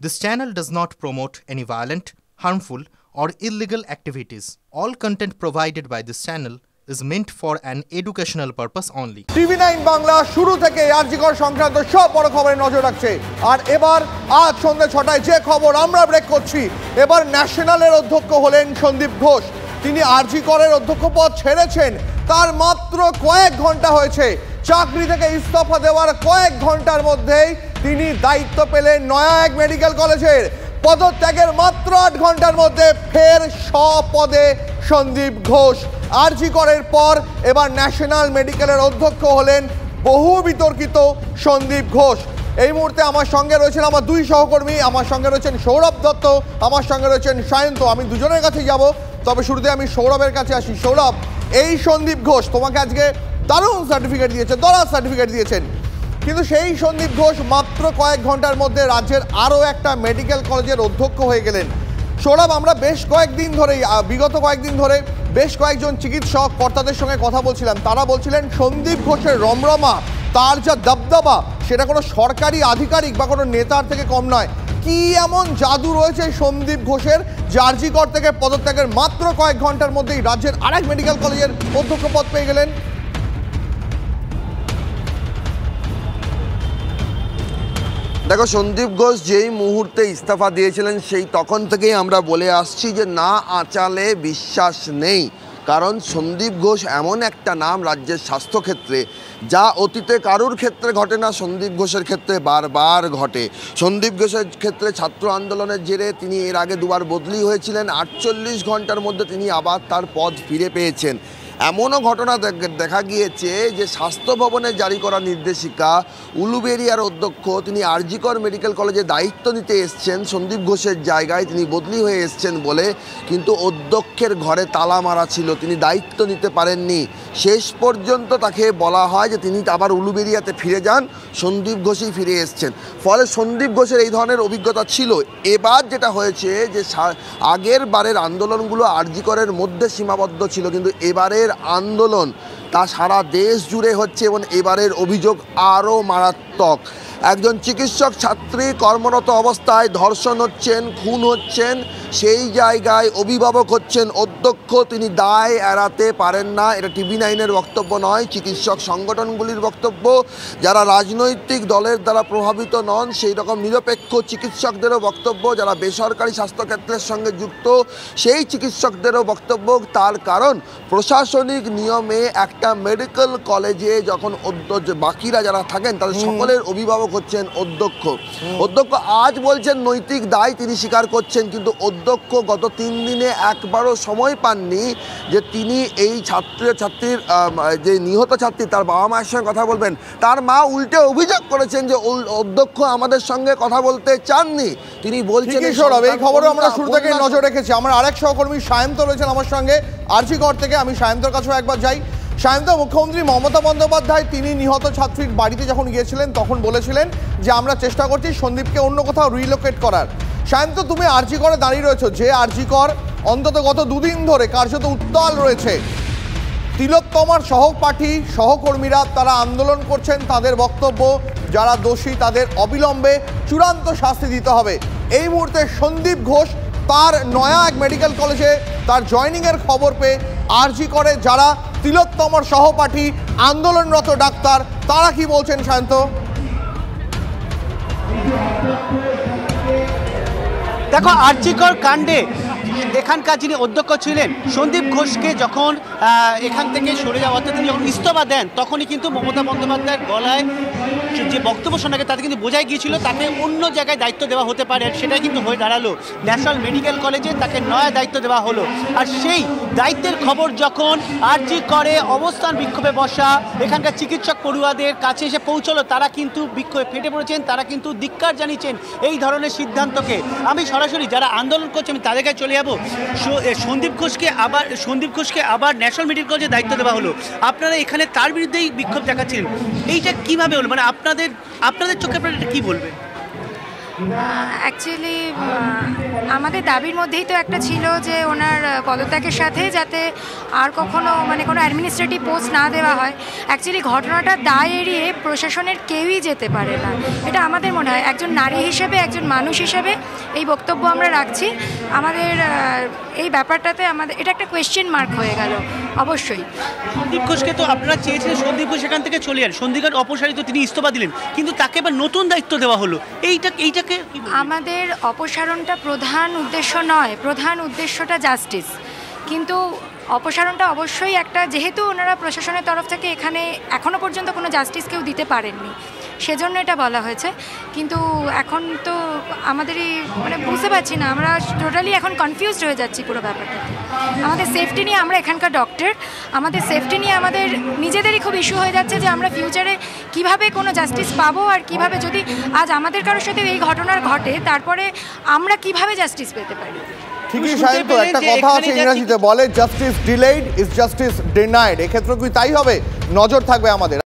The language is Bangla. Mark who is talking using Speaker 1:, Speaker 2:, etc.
Speaker 1: This channel does not promote any violent, harmful, or illegal activities. All content provided by this channel is meant for an educational purpose only.
Speaker 2: TV9 Bangla শুরু থেকে আরজিকর সংক্রান্ত সব বড় খবরে নজর রাখছে। আর এবার আজ সন্ধ্যে 6টায় যে খবর আমরা ব্রেক করছি, এবার ন্যাশনালের অধ্যক্ষ হলেন সন্দীপ ঘোষ। তিনি আরজিকরের অধ্যক্ষ পদ ছেড়েছেন, তার মাত্র কয়েক ঘন্টা হয়েছে। চাকরি থেকে ইস্তফা দেওয়ার কয়েক ঘন্টার মধ্যেই তিনি দায়িত্ব পেলেন নয়া এক মেডিকেল কলেজের। পদত্যাগের মাত্র 8 ঘন্টার মধ্যে ফের স্বপদে সন্দীপ ঘোষ। আরজিকরের পর এবার ন্যাশনাল মেডিকেলের অধ্যক্ষ হলেন বহু বিতর্কিত সন্দীপ ঘোষ। এই মুহূর্তে আমার সঙ্গে রয়েছেন আমার দুই সহকর্মী, আমার সঙ্গে রয়েছেন সৌরভ দত্ত, আমার সঙ্গে রয়েছেন সায়ন্ত। আমি দুজনের কাছে যাব, তবে শুরুতে আমি সৌরভের কাছে আসি। সৌরভ, এই সন্দীপ ঘোষ তোমাকে আজকে দারুণ সার্টিফিকেট দিয়েছে, দরাজ সার্টিফিকেট দিয়েছেন, কিন্তু সেই সন্দীপ ঘোষ মাত্র কয়েক ঘন্টার মধ্যে রাজ্যের আরও একটা মেডিকেল কলেজের অধ্যক্ষ হয়ে গেলেন। সৌরভ, আমরা বেশ কয়েকদিন ধরেই বিগত কয়েকদিন ধরে বেশ কয়েকজন চিকিৎসক কর্তাদের সঙ্গে কথা বলছিলাম। তারা বলছিলেন সন্দীপ ঘোষের রমরমা, তার যা দবদবা, সেটা কোনো সরকারি আধিকারিক বা কোনো নেতার থেকে কম নয়। কি এমন জাদু রয়েছে সন্দীপ ঘোষের, যে আরজিকর থেকে পদত্যাগের মাত্র কয়েক ঘন্টার মধ্যেই রাজ্যের আরেক মেডিকেল কলেজের অধ্যক্ষ পদ পেয়ে গেলেন?
Speaker 3: দেখো, সন্দীপ ঘোষ যেই মুহূর্তে ইস্তফা দিয়েছিলেন সেই তখন থেকেই আমরা বলে আসছি যে না আঁচালে বিশ্বাস নেই। কারণ সন্দীপ ঘোষ এমন একটা নাম রাজ্যের স্বাস্থ্যক্ষেত্রে, যা অতীতে কারুর ক্ষেত্রে ঘটে না, সন্দীপ ঘোষের ক্ষেত্রে বারবার ঘটে। সন্দীপ ঘোষের ক্ষেত্রে ছাত্র আন্দোলনের জেরে তিনি এর আগে দুবার বদলি হয়েছিলেন, 48 ঘন্টার মধ্যে তিনি আবার তার পদ ফিরে পেয়েছেন। এমনও ঘটনা দেখা গিয়েছে যে স্বাস্থ্য ভবনে জারি করা নির্দেশিকা উলুবেড়িয়ার অধ্যক্ষ, তিনি আরজিকর মেডিকেল কলেজে দায়িত্ব নিতে এসছেন সন্দীপ ঘোষের জায়গায়, তিনি বদলি হয়ে এসছেন বলে, কিন্তু অধ্যক্ষের ঘরে তালা মারা ছিল, তিনি দায়িত্ব নিতে পারেননি। শেষ পর্যন্ত তাকে বলা হয় যে তিনি আবার উলুবেড়িয়াতে ফিরে যান, সন্দীপ ঘোষই ফিরে এসছেন। ফলে সন্দীপ ঘোষের এই ধরনের অভিজ্ঞতা ছিল। এবার যেটা হয়েছে যে আগের বারের আন্দোলনগুলো আরজিকরের মধ্যে সীমাবদ্ধ ছিল, কিন্তু এবারের আন্দোলন তা সারা দেশ জুড়ে হচ্ছে এবং এবারের অভিযোগ আরও মারাত্মক। একজন চিকিৎসক ছাত্রী কর্মরত অবস্থায় ধর্ষণ হচ্ছেন, খুন হচ্ছেন, সেই জায়গায় অভিভাবক হচ্ছেন অধ্যক্ষ, তিনি দায় এড়াতে পারেন না। এটা TV9-এর বক্তব্য নয়, চিকিৎসক সংগঠনগুলির বক্তব্য। যারা রাজনৈতিক দলের দ্বারা প্রভাবিত নন সেই রকম নিরপেক্ষ চিকিৎসকদেরও বক্তব্য, যারা বেসরকারি স্বাস্থ্যক্ষেত্রের সঙ্গে যুক্ত সেই চিকিৎসকদেরও বক্তব্য। তার কারণ প্রশাসনিক নিয়মে একটা মেডিকেল কলেজে যখন বাকিরা যারা থাকেন তাদের সকলের অভিভাবক হচ্ছেন অধ্যক্ষ। অধ্যক্ষ আজ বলছেন নৈতিক দায় তিনি স্বীকার করছেন, কিন্তু অধ্যক্ষ গত 3 দিনে একবারও সময় পাননি যে তিনি এই ছাত্রীর যে নিহত ছাত্রী তার বাবা মায়ের সঙ্গে কথা বলবেন। তার মা উল্টে অভিযোগ করেছেন যে অধ্যক্ষ আমাদের সঙ্গে কথা বলতে চাননি। তিনি বলছেন
Speaker 2: এই খবরে আমরা শুরু থেকে নজর রেখেছি। আমার আরেক সহকর্মী সায়ন্ত রয়েছেন আমার সঙ্গে আরজিকর থেকে, আমি সায়ন্তর কাছেও একবার যাই। সায়ন্ত, মুখ্যমন্ত্রী মমতা বন্দ্যোপাধ্যায় তিনি নিহত ছাত্রীর বাড়িতে যখন গিয়েছিলেন তখন বলেছিলেন যে আমরা চেষ্টা করছি সন্দীপকে অন্য কোথাও রিলোকেট করার। সায়ন্ত, তুমি আরজিকরে দাঁড়িয়ে রয়েছো, যে আরজিকর অন্তত গত 2 দিন ধরে কার্যত উত্তাল রয়েছে। তিলোত্তমার সহপাঠী সহকর্মীরা তারা আন্দোলন করছেন, তাদের বক্তব্য যারা দোষী তাদের অবিলম্বে চূড়ান্ত শাস্তি দিতে হবে। এই মুহূর্তে সন্দীপ ঘোষ তার নয়া এক মেডিকেল কলেজে তার জয়নিংয়ের খবর পেয়ে আরজিকরে যারা তিলোত্তমার সহপাঠী আন্দোলনরত ডাক্তার তারা কি বলছেন শান্ত?
Speaker 4: দেখো, আরজিকর কাণ্ডে এখানকার যিনি অধ্যক্ষ ছিলেন সন্দীপ ঘোষকে যখন এখান থেকে সরে যাওয়া অর্থাৎ তিনি যখন ইস্তফা দেন তখনই কিন্তু মমতা বন্দ্যোপাধ্যায়ের গলায় যে বক্তব্য শোনা গেছে তাতে কিন্তু বোঝাই গিয়েছিল তাকে অন্য জায়গায় দায়িত্ব দেওয়া হতে পারে। সেটাই কিন্তু হয়ে দাঁড়ালো, ন্যাশনাল মেডিকেল কলেজে তাকে নয়া দায়িত্ব দেওয়া হলো। আর সেই দায়িত্বের খবর যখন আরজিকরে অবস্থান বিক্ষোভে বসা এখানকার চিকিৎসক পড়ুয়াদের কাছে এসে পৌঁছলো, তারা কিন্তু বিক্ষোভে ফেটে পড়েছেন, তারা কিন্তু ধিক্কার জানিয়েছেন এই ধরনের সিদ্ধান্তকে। আমি সরাসরি যারা আন্দোলন করছে আমি তাদের কাছে চলে যাবো। সন্দীপ ঘোষকে আবার ন্যাশনাল মেডিকেল কলেজে দায়িত্ব দেওয়া হলো, আপনারা এখানে তার বিরুদ্ধেই বিক্ষোভ দেখাচ্ছিলেন, এইটা কিভাবে হলো? মানে আপনাদের চোখে আপনারা এটা কী বলবেন?
Speaker 5: অ্যাকচুয়ালি আমাদের দাবির মধ্যেই তো একটা ছিল যে ওনার পদত্যাগের সাথে যাতে আর কখনো মানে কোনো অ্যাডমিনিস্ট্রেটিভ পোস্ট না দেওয়া হয়। অ্যাকচুয়ালি ঘটনাটা দায় এড়িয়ে প্রশাসনের কেউই যেতে পারে না, এটা আমাদের মনে হয়। একজন নারী হিসেবে, একজন মানুষ হিসেবে এই বক্তব্য আমরা রাখছি। আমাদের এই ব্যাপারটাতে আমাদের এটা একটা কোয়েশ্চেন মার্ক হয়ে গেল অবশ্যই।
Speaker 4: সন্দীপ ঘোষকে তো আপনারা চেয়েছিলেন সন্দীপ ঘোষ সেখান থেকে চলে যান, সন্দীপ ঘোষ অপসারিত, তিনি ইস্তফা দিলেন, কিন্তু তাকে এবার নতুন দায়িত্ব দেওয়া হলো। এইটাকে
Speaker 5: আমাদের অপসারণটা প্রধান উদ্দেশ্য নয়, প্রধান উদ্দেশ্যটা জাস্টিস। কিন্তু অপসারণটা অবশ্যই একটা, যেহেতু ওনারা প্রশাসনের তরফ থেকে এখানে এখনও পর্যন্ত কোনো জাস্টিস কেউ দিতে পারেননি, সেজন্য এটা বলা হয়েছে। কিন্তু এখন তো আমাদেরই মানে বুঝতে পারছি না, আমরা টোটালি এখন কনফিউজড হয়ে যাচ্ছি পুরো ব্যাপারটাতে। আমাদের সেফটি নিয়ে, আমরা এখানকার ডক্টর, আমাদের সেফটি নিয়ে আমাদের নিজেদেরই খুব ইস্যু হয়ে যাচ্ছে যে আমরা ফিউচারে কিভাবে কোনো জাস্টিস পাবো, আর কিভাবে যদি আজ আমাদের কারোর সাথে এই ঘটনার ঘটে তারপরে আমরা কিভাবে জাস্টিস পেতে পারি।
Speaker 2: ঠিকই সায়ন্ত, একটা কথা আছে ইংরেজিতে বলে, justice delayed is justice denied. এক্ষেত্রে কি তাই হবে? নজর থাকবে আমাদের।